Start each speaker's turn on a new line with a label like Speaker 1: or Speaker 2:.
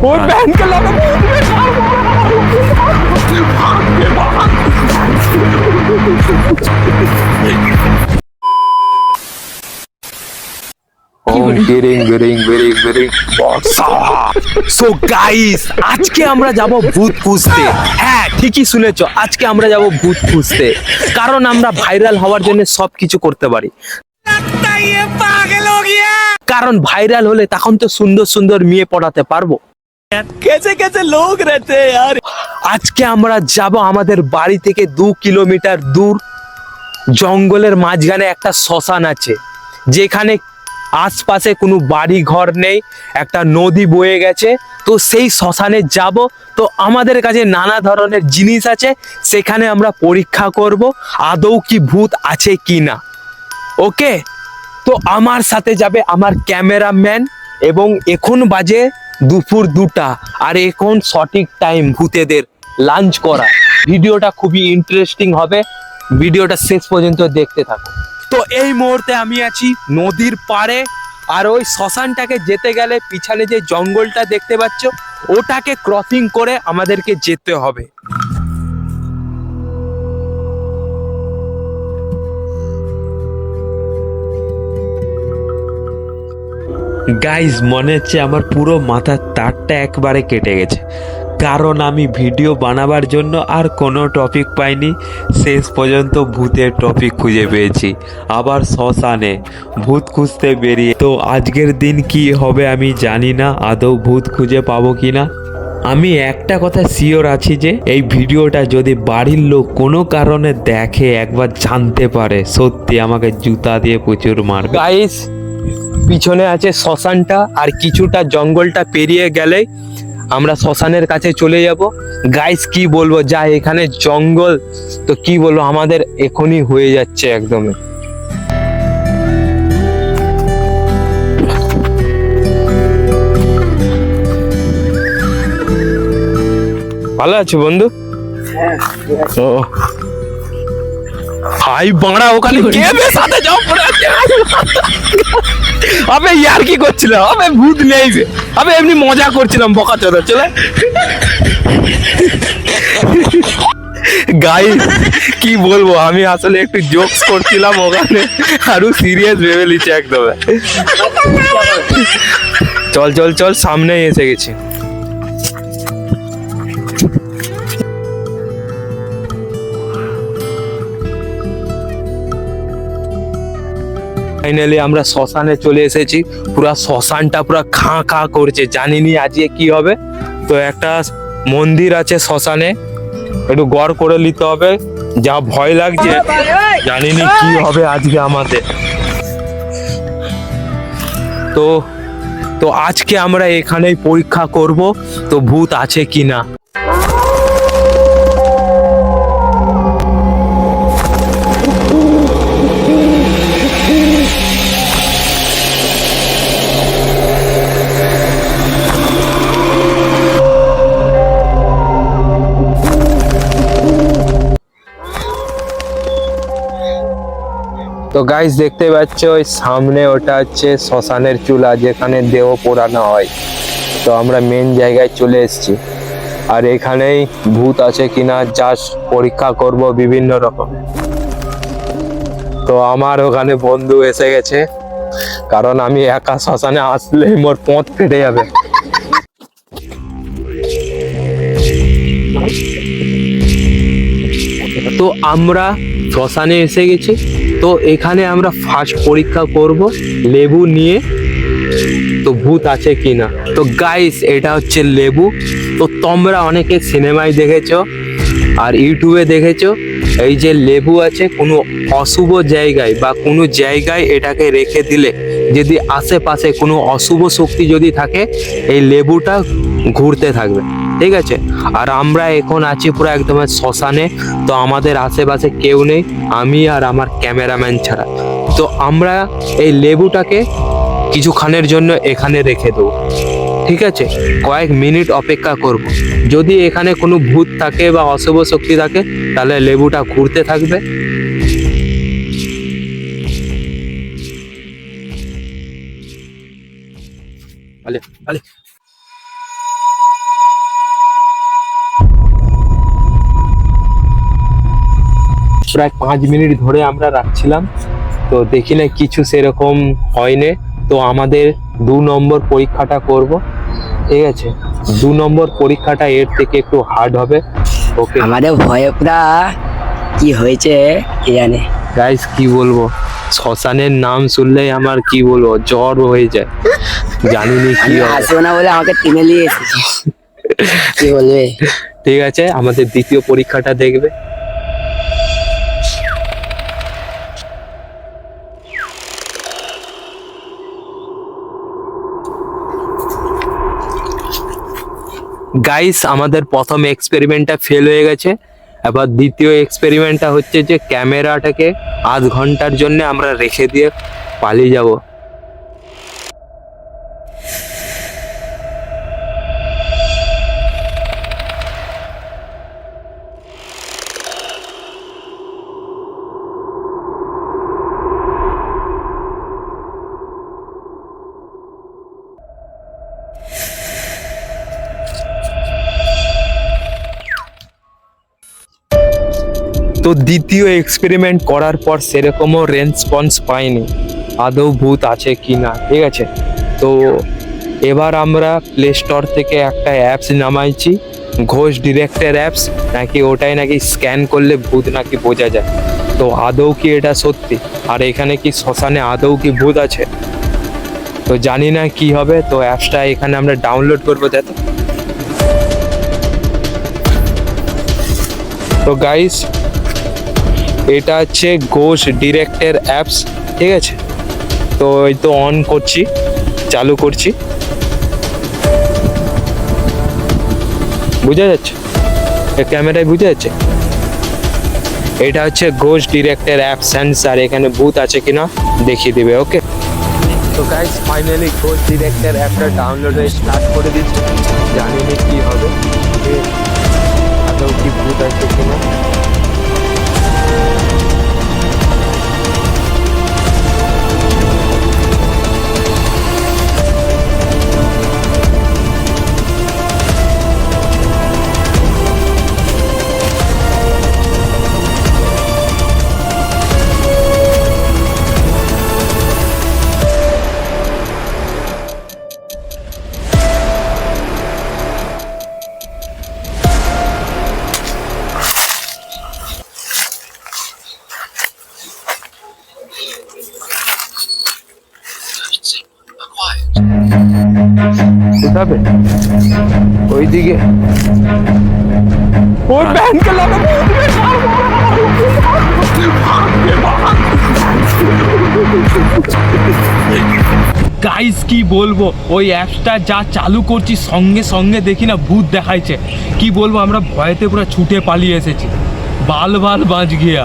Speaker 1: ওই ব্যাংকে লাগাবো
Speaker 2: সো গাইস, আজকে আমরা যাব ভূত খুঁজতে। হ্যাঁ, ঠিকই শুনেছো, আজকে আমরা যাব ভূত খুঁজতে। কারণ আমরা ভাইরাল হওয়ার জন্য সবকিছু করতে পারি। কারণ ভাইরাল হলে তখন তো সুন্দর সুন্দর মেয়ে পড়াতে পারবো। कैसे कैसे लोग रहते हैं यार। আজকে আমরা যাব আমাদের বাড়ি থেকে 2 কিলোমিটার দূর জঙ্গলের মাঝখানে একটা শ্মশান আছে, যেখানে আশপাশে কোনো বাড়ি ঘর নেই, একটা নদী বয়ে গেছে। তো সেই শ্মশানে যাব। তো আমাদের কাছে নানা ধরনের জিনিস আছে, সেখানে আমরা পরীক্ষা করব আদৌ কি ভূত আছে কি না। ওকে, তো আমার সাথে যাবে আমার ক্যামেরাম্যান। এবং এখন বাজে দুপুর 2টা, আর এখন সঠিক টাইম ভূতেদের লাঞ্চ করা। ভিডিওটা খুবই ইন্টারেস্টিং হবে, ভিডিওটা শেষ পর্যন্ত দেখতে থাকো। তো এই মুহূর্তে আমি আছি নদীর পাড়ে, আর ওই শ্মশানটাকে যেতে গেলে পিছনে যে জঙ্গলটা দেখতে পাচ্ছ, ওটাকে ক্রসিং করে আমাদেরকে যেতে হবে।
Speaker 3: গাইজ, মনে হচ্ছে আমার পুরো মাথার তারটা একবারে কেটে গেছে, কারণ আমি ভিডিও বানাবার জন্য আর কোনো টপিক পাইনি। শেষ পর্যন্ত ভূতের টপিক খুঁজে পেয়েছি, আবার শ্মশানে ভূত খুঁজতে বেরিয়ে। তো আজকের দিন কি হবে আমি জানি না, আদৌ ভূত খুঁজে পাবো কি না। আমি একটা কথা শিওর আছি যে এই ভিডিওটা যদি বাড়ির লোক কোনো কারণে দেখে, একবার জানতে পারে, সত্যি আমাকে জুতা দিয়ে প্রচুর মারবে।
Speaker 2: গাইস, পিছনে আছে শ্মশানটা, আর কিছুটা জঙ্গলটা পেরিয়ে গেলে আমরা শ্মশানের কাছে চলে যাব। গাইস, কি বলবো, যা এখানে জঙ্গল, তো কি বলবো, আমাদের এখনই হয়ে যাচ্ছে একদমই। ভালো আছো বন্ধু? ও হাই বাড়া, ওখানে গেমে সাথে যাও পড়ে আছে। আবে ইয়ার কি করছিলাম, আবে ভূত নেই বে, আবে এমনি মজা করছিলাম বকা চোদা। চলে গাইস, কি বলবো, আমি আসলে একটু জোকস করছিলাম ওখানে, আরো সিরিয়াস ভেবে লিছে একদম। চল চল চল, সামনে এসে গেছি। ফাইনালি আমরা শ্মশানে চলে এসেছি। পুরা শ্মশানটা পুরা খাঁ খাঁ করছে, জানিনি আজকে কি হবে। তো একটা মন্দির আছে শ্মশানে, একটু গড় করে নিতে হবে, যা ভয় লাগছে, জানিনি কি হবে আজকে আমাদের। তো তো আজকে আমরা এখানেই পরীক্ষা করব তো ভূত আছে কি না। তো গাইস, দেখতে পাচ্ছ ওই সামনে, ওটা হচ্ছে শ্মশানের চুলা, যেখানে দেহ পোড়ানো হয়। তো আমরা মেন জায়গায় চলে এসেছি, আর এখানেই ভূত আছে কিনা জাস্ট পরীক্ষা করব বিভিন্ন রকম। তো আমার ওখানে বন্ধু এসে গেছে, কারণ আমি একা শ্মশানে আসলে মোর পথ ফেটে যাবে। তো আমরা শ্মশানে এসে গেছি। তো এখানে আমরা ফার্স্ট পরীক্ষা করব লেবু নিয়ে, তো ভূত আছে কিনা। তো গাইস, এটা হচ্ছে লেবু। তো তোমরা অনেকে সিনেমায় দেখেছো আর ইউটিউবে দেখেছো, এই যে লেবু আছে, কোনো অশুভ জায়গায় বা কোনো জায়গায় এটাকে রেখে দিলে, যদি আশেপাশে কোনো অশুভ শক্তি যদি থাকে, এই লেবুটা ঘুরতে থাকবে, ঠিক আছে। আর আমরা এখন আছি পুরো একদম শ্মশানে। তো আমাদের আশেপাশে কেউ নেই, আমি আর আমার ক্যামেরাম্যান ছাড়া। তো আমরা এই লেবুটাকে কিছুক্ষণের জন্য এখানে রেখে দেবো, ঠিক আছে। কয়েক মিনিট অপেক্ষা করব, যদি এখানে কোনো ভূত থাকে বা অশুভ শক্তি থাকে, তাহলে লেবুটা ঘুরতে থাকবে। আলে আলে প্রায় 5 মিনিট ধরে আমরা রাখছিলাম, তো দেখি না কিছু সেরকম হয়নি। তো আমাদের 2 নম্বর পরীক্ষাটা করব, ঠিক আছে? 2 নম্বর পরীক্ষাটা এর থেকে একটু হার্ড হবে। ওকে
Speaker 1: আমাদের ভয়ে পুরা কি হয়েছে কে জানে।
Speaker 2: গাইস, কি বলবো, শ্মশানের নাম শুনলেই আমার কি বলবো জ্বর হয়ে যায়, জানিনি কি
Speaker 1: আমি
Speaker 2: হবে।
Speaker 1: আসবো না বলে আমাকে টেনে নিয়ে এসেছি, কি বলবে।
Speaker 2: ঠিক আছে, আমাদের দ্বিতীয় পরীক্ষাটা দেখবে। গাইস, আমাদের প্রথম এক্সপেরিমেন্টটা ফেল হয়ে গেছে। এবার দ্বিতীয় এক্সপেরিমেন্টটা হচ্ছে যে ক্যামেরাটাকে আধ ঘন্টার জন্য আমরা রেখে দিয়ে পালিয়ে যাব। তো দ্বিতীয় এক্সপেরিমেন্ট করার পর সেরকমও রেসপন্স পাইনি আদৌ ভূত আছে কি না, ঠিক আছে? তো এবার আমরা প্লে স্টোর থেকে একটা অ্যাপস নামাইছি, ঘোষ ডিরেক্টর অ্যাপস, নাকি ওটাই নাকি স্ক্যান করলে ভূত নাকি বোঝা যায়। তো আদৌ কি এটা সত্যি, আর এখানে কি শ্মশানে আদৌ কি ভূত আছে, তো জানি না কি হবে। তো অ্যাপসটা এখানে আমরা ডাউনলোড করবো, দেখো। তো গাইস, এটা হচ্ছে ঘোষ ডিরেক্টর অ্যাপস, ঠিক আছে? তো এই তো অন করছি, চালু করছি, বুঝা যাচ্ছে ক্যামেরায়, বুঝা যাচ্ছে? এটা হচ্ছে ঘোষ ডিরেক্টর অ্যাপ সেন্সার, এখানে ভূত আছে কিনা দেখিয়ে দিবে। ওকে, তো গাইস ফাইনালি ঘোষ ডিরেক্টর অ্যাপটা ডাউনলোড হয়ে স্টার্ট করে দিচ্ছি, জানি না কি হবে, আদৌ কি ভূত আছে কিনা। উঠাবে ওইদিকে, ওই ব্যাংকে লাগাবো।
Speaker 4: গাইস কি বলবো, ওই অ্যাপসটা যা চালু করছি সঙ্গে সঙ্গে দেখি না ভূত দেখাইছে। কি বলবো, আমরা ভয়েতে পুরো ছুটে পালিয়ে এসেছি, বাল বাল বাঁচ গিয়া।